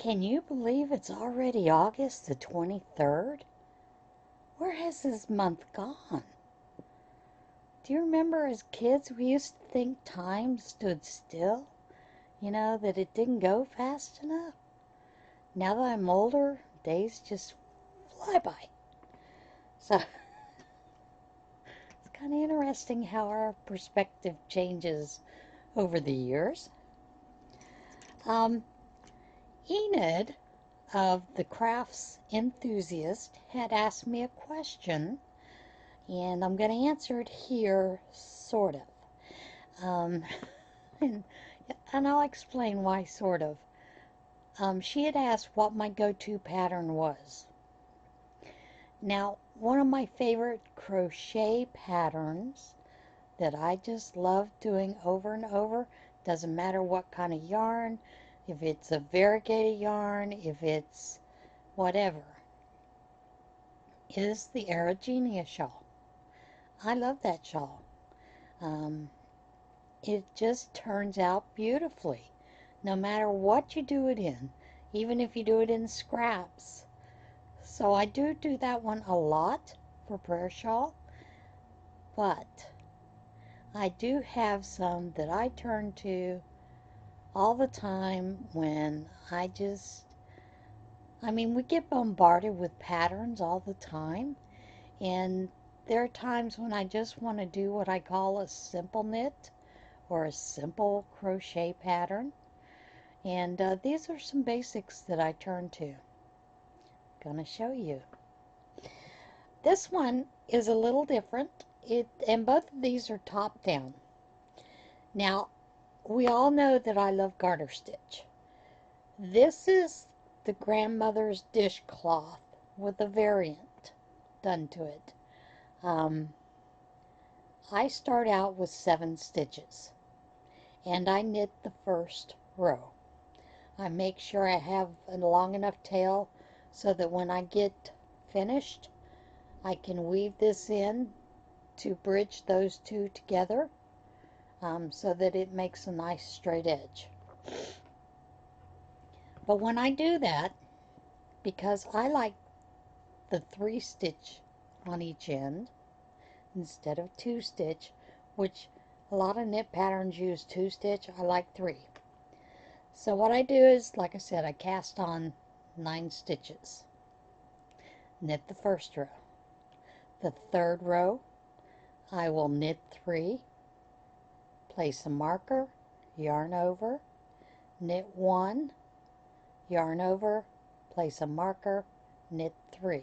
Can you believe it's already August the 23rd? Where has this month gone? Do you remember as kids we used to think time stood still? You know, that it didn't go fast enough? Now that I'm older, days just fly by. So it's kind of interesting how our perspective changes over the years. Enid of the Crafts Enthusiast had asked me a question, and I'm going to answer it here, sort of. And I'll explain why, sort of. She had asked what my go-to pattern was. Now, one of my favorite crochet patterns that I just love doing over and over, doesn't matter what kind of yarn, if it's a variegated yarn, if it's whatever, is the Aragenia shawl. I love that shawl. It just turns out beautifully, no matter what you do it in, even if you do it in scraps. So I do that one a lot for prayer shawl, but I do have some that I turn to all the time when we get bombarded with patterns all the time, and there are times when I just want to do what I call a simple knit or a simple crochet pattern, and these are some basics that I turn to. Gonna show you. This one is a little different, and both of these are top down. Now, we all know that I love garter stitch. This is the grandmother's dishcloth with a variant done to it. I start out with 7 stitches, and I knit the first row. I make sure I have a long enough tail so that when I get finished, I can weave this in to bridge those two together, so that it makes a nice straight edge. But when I do that, because I like the 3 stitch on each end instead of 2 stitch, which a lot of knit patterns use 2 stitch, I like 3. So what I do is, like I said, I cast on 9 stitches. Knit the first row. The third row, I will knit 3, place a marker, yarn over, knit 1, yarn over, place a marker, knit 3.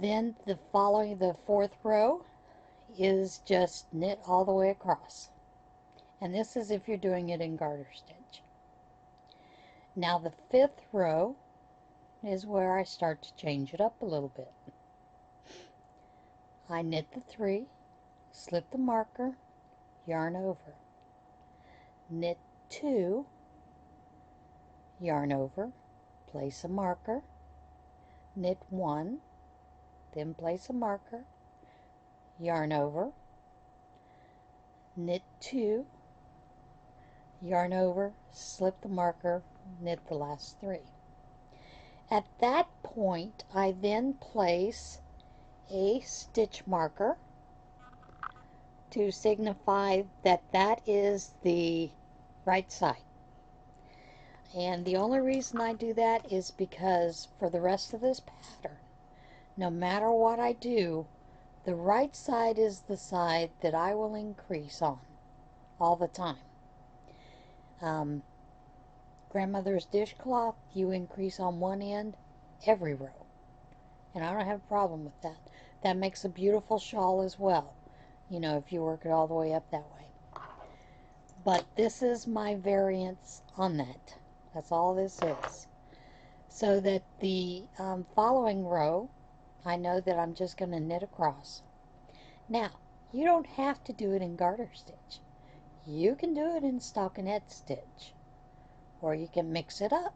Then the 4th row is just knit all the way across. And this is if you're doing it in garter stitch. Now the 5th row is where I start to change it up a little bit. I knit the 3, slip the marker, yarn over, knit 2, yarn over, place a marker, knit 1, then place a marker, yarn over, knit 2, yarn over, slip the marker, knit the last 3. At that point, I then place a stitch marker to signify that that is the right side. And the only reason I do that is because for the rest of this pattern, no matter what I do, the right side is the side that I will increase on all the time. Grandmother's dishcloth, you increase on one end every row. And I don't have a problem with that. That makes a beautiful shawl as well, you know, if you work it all the way up that way. But this is my variance on that. That's all this is. So that the following row, I know that I'm just going to knit across. Now, you don't have to do it in garter stitch. You can do it in stockinette stitch, or you can mix it up.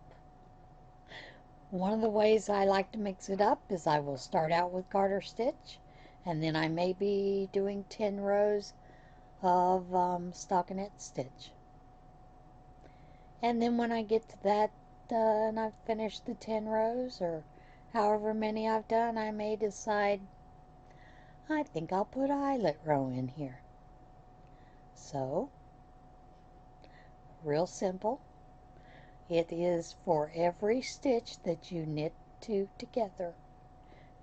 One of the ways I like to mix it up is I will start out with garter stitch, and then I may be doing 10 rows of stockinette stitch. And then when I get to that and I've finished the 10 rows or however many I've done, I may decide I think I'll put eyelet row in here. So, real simple. It is for every stitch that you knit two together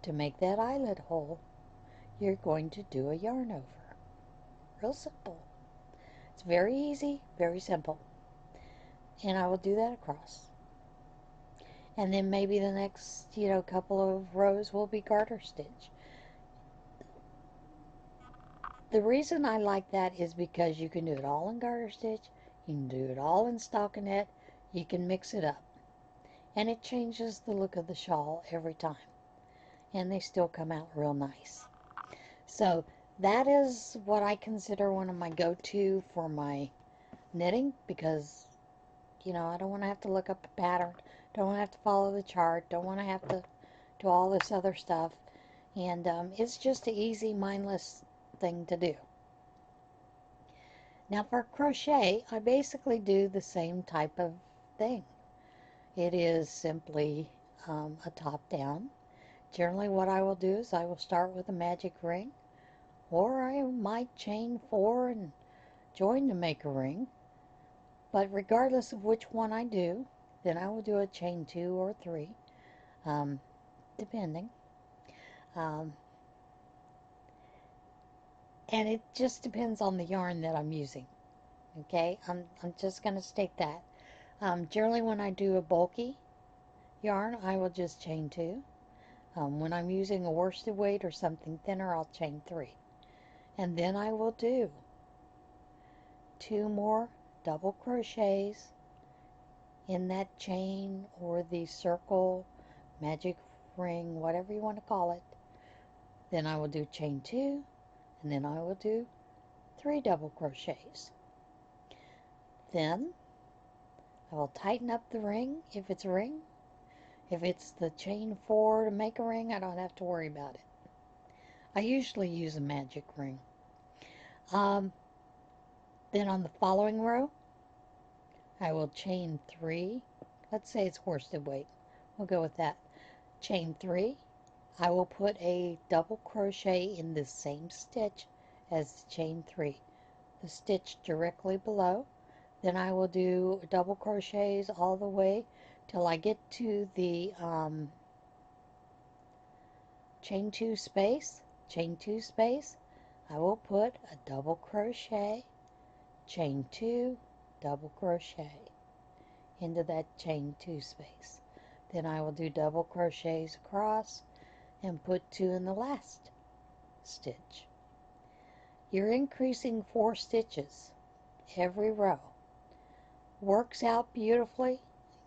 to make that eyelet hole, you're going to do a yarn over. Real simple. It's very easy, very simple. And I will do that across. And then maybe the next, couple of rows will be garter stitch. The reason I like that is because you can do it all in garter stitch, you can do it all in stockinette, you can mix it up. And it changes the look of the shawl every time. And they still come out real nice. So that is what I consider one of my go-to for my knitting, because I don't want to have to look up a pattern, don't want to have to follow the chart, don't want to have to do all this other stuff, and it's just an easy, mindless thing to do. Now for crochet, I basically do the same type of thing. It is simply a top down. Generally what I will do is I will start with a magic ring, or I might chain 4 and join to make a ring. But regardless of which one I do, then I will do a chain 2 or 3, depending. And it just depends on the yarn that I'm using. Okay, I'm just going to state that. Generally when I do a bulky yarn, I will just chain 2. When I'm using a worsted weight or something thinner, I'll chain 3. And then I will do 2 more double crochets in that chain or the circle, magic ring, whatever you want to call it. Then I will do chain 2, and then I will do 3 double crochets. Then I will tighten up the ring if it's a ring. If it's the chain 4 to make a ring, I don't have to worry about it. I usually use a magic ring. Then on the following row, I will chain 3. Let's say it's worsted weight. We'll go with that. Chain 3. I will put a double crochet in the same stitch as chain 3. The stitch directly below. Then I will do double crochets all the way till I get to the chain 2 space. Chain 2 space. I will put a double crochet, chain 2, double crochet into that chain 2 space. Then I will do double crochets across and put 2 in the last stitch. You're increasing 4 stitches every row. Works out beautifully.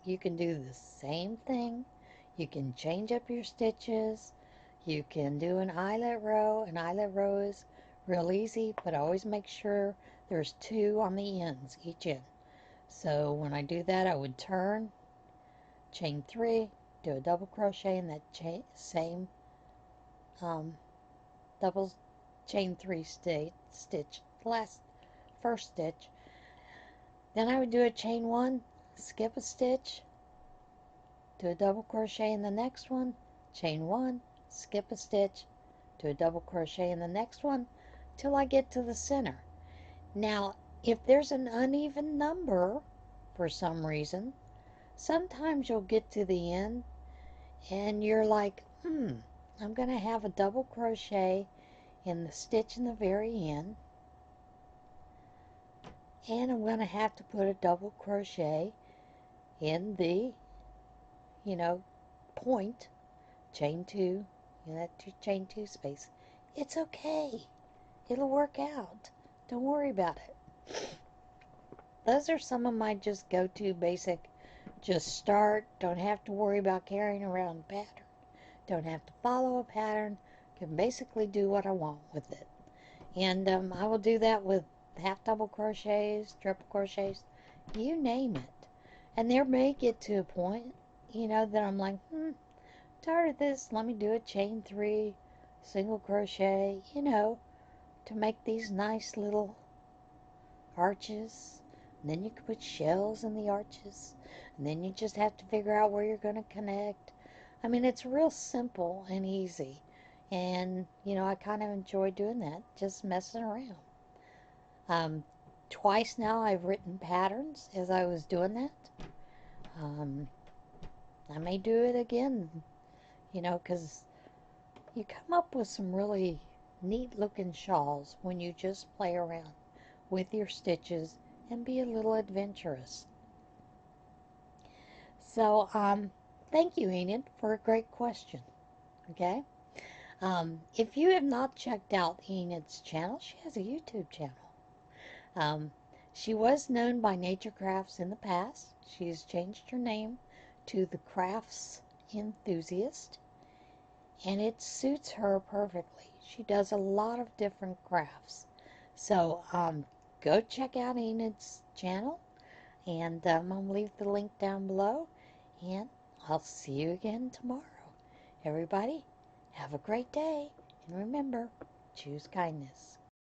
You can do the same thing. You can change up your stitches. You can do an eyelet row. An eyelet row is real easy, but always make sure there's 2 on the ends, each end. So when I do that, I would turn, chain 3, do a double crochet in that same double chain 3 stitch, first stitch. Then I would do a chain 1, skip a stitch, do a double crochet in the next one, chain 1, skip a stitch, do a double crochet in the next one till I get to the center. Now if there's an uneven number for some reason, sometimes you'll get to the end and you're like, I'm going to have a double crochet in the stitch in the very end, and I'm going to have to put a double crochet in the point, chain 2, that chain 2 space. It's okay, it'll work out, don't worry about it. Those are some of my just go-to basic, just start, don't have to worry about carrying around a pattern, don't have to follow a pattern, can basically do what I want with it. And I will do that with half double crochets, triple crochets, you name it. And there may get to a point, that I'm like, tired of this, let me do a chain 3, single crochet, to make these nice little arches And then you can put shells in the arches. And then you just have to figure out where you're going to connect. I mean, it's real simple and easy. And, I kind of enjoy doing that, just messing around. Um, Twice now I've written patterns as I was doing that. Um, I may do it again, because you come up with some really neat looking shawls when you just play around with your stitches and be a little adventurous. So, thank you, Enid, for a great question. Okay? If you have not checked out Enid's channel, she has a YouTube channel. Um, she was known by Nature Crafts in the past. She has changed her name to the Crafts Enthusiast, and it suits her perfectly. She does a lot of different crafts. So, go check out Enid's channel, and I'm going to leave the link down below, and I'll see you again tomorrow. Everybody, have a great day, and remember, choose kindness.